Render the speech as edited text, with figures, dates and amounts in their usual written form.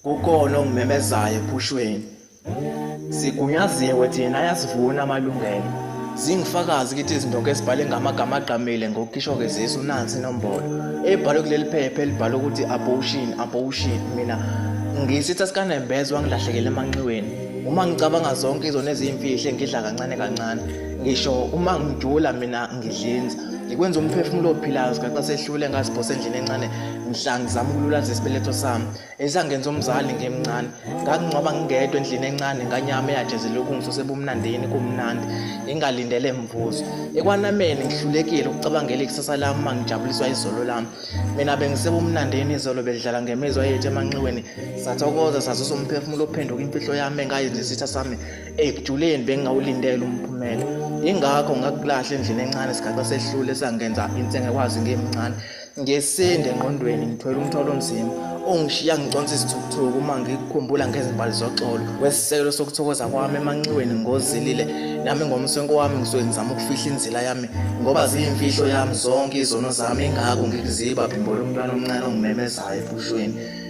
Kukhona ongimemezayo ephushweni. Sigunyaziwe thina ayasivuna amalungelo. Zingifakazi kithi izindonke ezibhale ngamagama agqamile ngokukhishwa kezisu nansi inombolo. Ebhalwe kuleli phepha elibhalwe ukuthi abortion mina ngisithi asikanembezwe wangilahlekela emanxiweni. Uma ngicabanga zonke izona ezimfihlo engidla kancane kancane. Ngisho uma ngijula mina ngidlinza. Ngikwenza umphefumulo ophilayo sikaqa sehlule ngazibhosa endlini encane mhla ngizama ukululaza isibeletho sami esangenza umzali ngemncane ngakungcwaba ngingedwa endlini encane nganyama eyajezela ukungisuse ebumnandini kumnandi ingalindele emvuzo ekwanameni ngihlulekile ukucabangela ikusasa lami mangijabuliswa izolo lami mina bengisebumnandini izolo bedlala ngemizwa yethu emanxiweni sathokoza sasusa umphefumulo ophenduka imfihlo yami engayenza isitha sami ekujuleni bengingawulindela umphumela ingakho ngakulahla endlini encane sikaqa sehlule esangenza insengekwazi ngemncane ngesinde engqondweni ngithwele umthwalo onzima ongishiya ngiconsa isithukuthuku uma ngikukhumbula ngezimbali zoxolo wesisekelo sokuthokoza kwami emanxiweni ngozilile nami ngomswenko wami ngisuke ngizama ukufihla inzila yami ngoba ziyimfihlo yami zonke izono zami ingakho ngikuziba phimbo lomntwana omncane ongimemezayo ebushweni